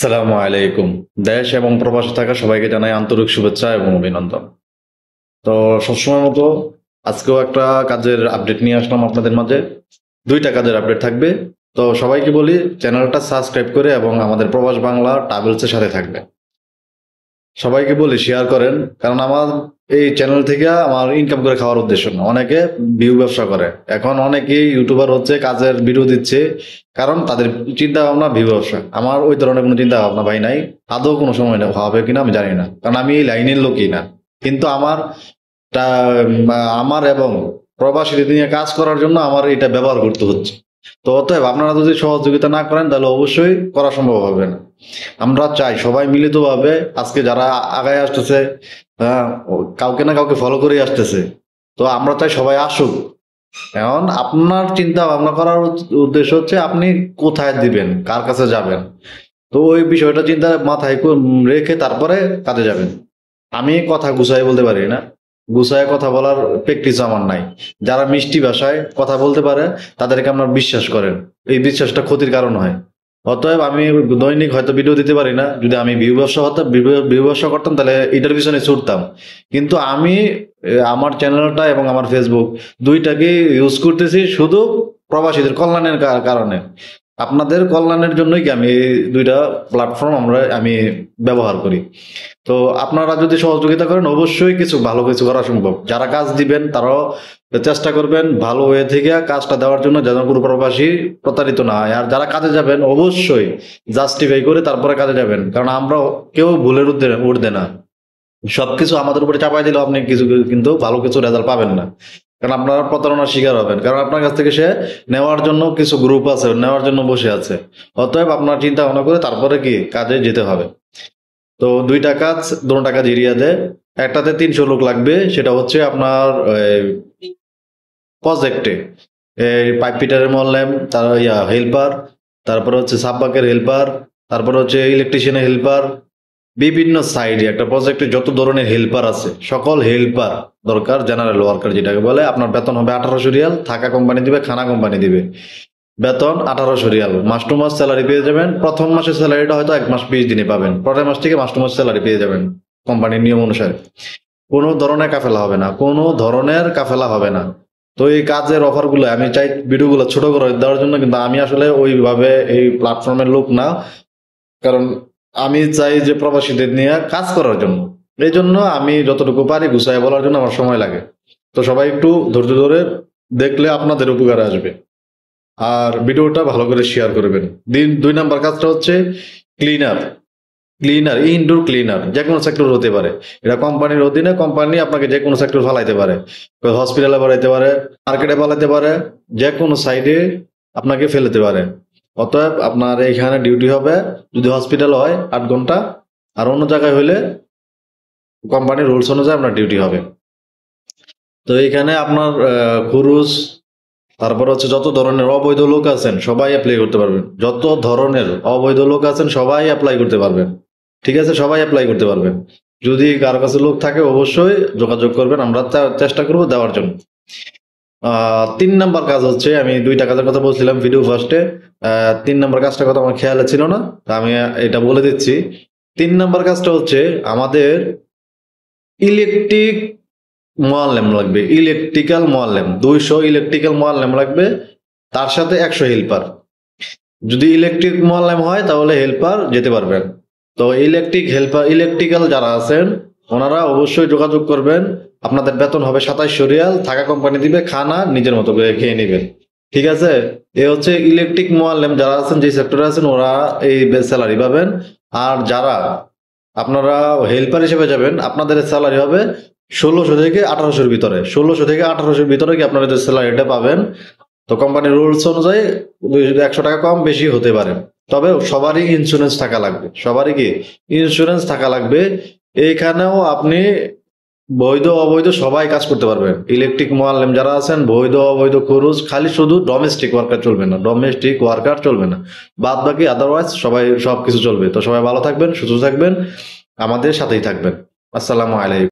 আসসালামু আলাইকুম। দেশ এবং প্রবাসে থাকা সবাইকে জানাই আন্তরিক শুভেচ্ছা এবং অভিনন্দন। তো সবসময় মতো আজকেও একটা কাজের আপডেট নিয়ে আসলাম আপনাদের মাঝে। দুইটা কাজের আপডেট থাকবে। তো সবাইকে বলি চ্যানেলটা সাবস্ক্রাইব করে এবং আমাদের প্রবাস বাংলা ট্রাভেলসের সাথে থাকবে। সবাইকে বলি শেয়ার করেন, কারণ আমার এই চ্যানেল থেকে আমার ইনকাম করে খাওয়ার উদ্দেশ্য না। অনেকে ভিউ ব্যবসা করে, এখন অনেকেই ইউটিউবার হচ্ছে, কাজের ভিডিও দিচ্ছে, কারণ তাদের চিন্তা ভাবনা ভিউ ব্যবসা। আমার ওই ধরনের কোনো চিন্তা ভাবনা ভাই নাই, আদৌ কোনো সময় না হবে কিনা আমি জানি না, কারণ আমি এই লাইনের লোকই না। কিন্তু আমার এবং প্রবাসীদের নিয়ে কাজ করার জন্য আমার এটা ব্যবহার করতে হচ্ছে। তো অতএব আপনারা যদি সহযোগিতা না করেন তাহলে অবশ্যই করা সম্ভব হবে না। আমরা চাই সবাই মিলিতভাবে, আজকে যারা আগায় আসতেছে, হ্যাঁ, কাউকে না কাউকে ফলো করে আসতেছে, তো আমরা চাই সবাই আসুক। এখন আপনার চিন্তা ভাবনা করার উদ্দেশ্য হচ্ছে আপনি কোথায় দিবেন, কার কাছে যাবেন। তো ওই বিষয়টা চিন্তা মাথায় রেখে তারপরে কাজে যাবেন। আমি কথা গুছাই বলতে পারি না, গুছায় কথা বলার প্র্যাকটিস আমার নাই। যারা মিষ্টি ভাষায় কথা বলতে পারে তাদেরকে আপনার বিশ্বাস করেন, এই বিশ্বাসটা ক্ষতির কারণ হয়। অতএব আমি দৈনিক হয়তো ভিডিও দিতে পারি না। যদি আমি ভিউ ব্যবসা করতাম তাহলে এটার পিছনে ছুটতাম। কিন্তু আমি আমার চ্যানেলটা এবং আমার ফেসবুক দুইটাকে ইউজ করতেছি শুধু প্রবাসীদের কল্যাণের কারণে। আপনাদের কল্যাণের জন্যই কি আমি এই দুইটা প্ল্যাটফর্ম আমি ব্যবহার করি। তো আপনারা যদি সহযোগিতা করেন অবশ্যই ভালো কিছু করা সম্ভব। যারা কাজ দিবেন তারাও চেষ্টা করবেন ভালো ওয়ে থেকে কাজটা দেওয়ার জন্য, যেন কোনো প্রবাসী প্রতারিত না হয়। আর যারা কাজে যাবেন অবশ্যই জাস্টিফাই করে তারপরে কাজে যাবেন, কারণ আমরা কেউ ভুলের উঠবে না। সবকিছু আমাদের উপরে চাপাই দিলেও আপনি কিন্তু ভালো কিছু রেজাল্ট পাবেন না, কারণ আপনারা প্রতারণার শিকার হবেন। কারণ আপনার কাছ থেকে সে নেওয়ার জন্য কিছু গ্রুপ আছে, নেওয়ার জন্য বসে আছে। অতএব আপনার চিন্তা ভাবনা করে তারপরে কি কাজে যেতে হবে। তো দুইটা কাজ, দুটো কাজ এরিয়াতে। একটাতে 300 লোক লাগবে, সেটা হচ্ছে আপনার প্রজেক্টে পাইপ ফিটারের মলম, তার হেল্পার, তারপরে হচ্ছে সাববাকের হেল্পার, তারপরে হচ্ছে ইলেকট্রিশিয়ানের হেল্পার। বিভিন্ন সাইডে একটা প্রজেক্টে যত ধরনের হেল্পার আছে সকল হেল্পার দরকার। জেনারেল ওয়ার্কার যেটাকে বলে। আপনার বেতন হবে 1800 রিয়াল, থাকা কোম্পানি দিবে, খানা কোম্পানি দিবে। বেতন 1800 রিয়াল, মাস টু মাস স্যালারি পেয়ে যাবেন। প্রথম মাসের স্যালারিটা হয়তো 1 মাস 20 দিনে পাবেন, পরের মাস থেকে মাস টু মাস স্যালারি পেয়ে যাবেন কোম্পানির নিয়ম অনুসারে। কোনো ধরনের কাফেলা হবে না, কোনো ধরনের কাফেলা হবে না। তো এই কাজের অফার গুলো আমি চাই ভিডিওগুলো ছোট করে দেওয়ার জন্য, কিন্তু আমি আসলে ওইভাবে এই প্ল্যাটফর্মের লোক না। কারণ আমি চাই যে প্রবাসীদের নিয়ে কাজ করার জন্য, এই জন্য আমি যতটুকু পারি গুছাই বলার জন্য আমার সময় লাগে। তো সবাই একটু ধৈর্য ধরে দেখলে আপনাদের উপকারে আসবে। আর ভিডিওটা ভালো করে শেয়ার করবেন। 2 নাম্বার কাজটা হচ্ছে ক্লিনার। ইনডোর ক্লিনার যে কোনো সেক্টর হতে পারে। এটা কোম্পানির অধীনে, কোম্পানি আপনাকে যে কোনো সেক্টর ফালাইতে পারে, হসপিটালে বাড়াইতে পারে, মার্কেটে পালাইতে পারে, যে কোনো সাইডে আপনাকে ফেলতে পারে। অতএব আপনার এইখানে ডিউটি হবে, যদি হসপিটাল হয় 8 ঘন্টা, আর অন্য জায়গায় হইলে কোম্পানির রুলস অনুযায়ী আপনার ডিউটি হবে। তো এইখানে আপনার খরচ, তারপর হচ্ছে যত ধরনের অবৈধ লোক আছেন সবাই অ্যাপ্লাই করতে পারবেন। যত ধরনের অবৈধ লোক আছেন সবাই অ্যাপ্লাই করতে পারবেন। ঠিক আছে, সবাই অ্যাপ্লাই করতে পারবেন। যদি কারো কাছে লোক থাকে অবশ্যই যোগাযোগ করবেন, আমরা চেষ্টা করবো দেওয়ার জন্য। 3 নাম্বার কাজ হচ্ছে, আমি 2টা কাজের কথা বলছিলাম ভিডিও ফার্স্টে। 3 নাম্বার কাজটার কথা আমার খেয়ালে ছিল না, তা আমি এটা বলে দিচ্ছি। 3 নাম্বার কাজটা হচ্ছে আমাদের ইলেকট্রিক মোয়াল্লেম লাগবে। ইলেকট্রিক্যাল মোয়াল্লেম 200 ইলেকট্রিক্যাল মোয়াল্লেম লাগবে, তার সাথে 100 হেল্পার। যদি ইলেকট্রিক মোয়াল্লেম হয় তাহলে হেল্পার যেতে পারবেন। তো ইলেকট্রিক্যাল যারা আছেন ওনারা অবশ্যই যোগাযোগ করবেন। আপনাদের বেতন হবে 2700 রিয়াল, থাকা কোম্পানি দিবে, খানা নিজের মতো করে খেয়ে নেবেন। ঠিক আছে, এ হচ্ছে ইলেকট্রিক মোয়াল্লেম যারা আছেন, যে সেক্টরে আছেন ওরা এই স্যালারি পাবেন। আর যারা আপনারা হেল্পার হিসেবে যাবেন আপনাদের স্যালারি হবে 1600 থেকে 1800-র ভিতরে। 1600 থেকে 1800-র ভিতরে কি আপনারা যে স্যালারিটা পাবেন। তো কোম্পানির রুলস অনুযায়ী 100 টাকা কম বেশি হতে পারে, তবে সবারই ইন্স্যুরেন্স থাকা লাগবে। সবারই কি ইন্স্যুরেন্স থাকা লাগবে। এইখানেও আপনি বৈধ অবৈধ সবাই কাজ করতে পারবেন। ইলেকট্রিক মোয়াল্লেম যারা আছেন, বৈধ অবৈধ খরচ, খালি শুধু ডোমেস্টিক ওয়ার্কার চলবে না, ডোমেস্টিক ওয়ার্কার চলবে না, বাদ বাকি আদারওয়াইজ সবাই সবকিছু চলবে। তো সবাই ভালো থাকবেন, সুস্থ থাকবেন, আমাদের সাথেই থাকবেন। আসসালামু আলাইকুম।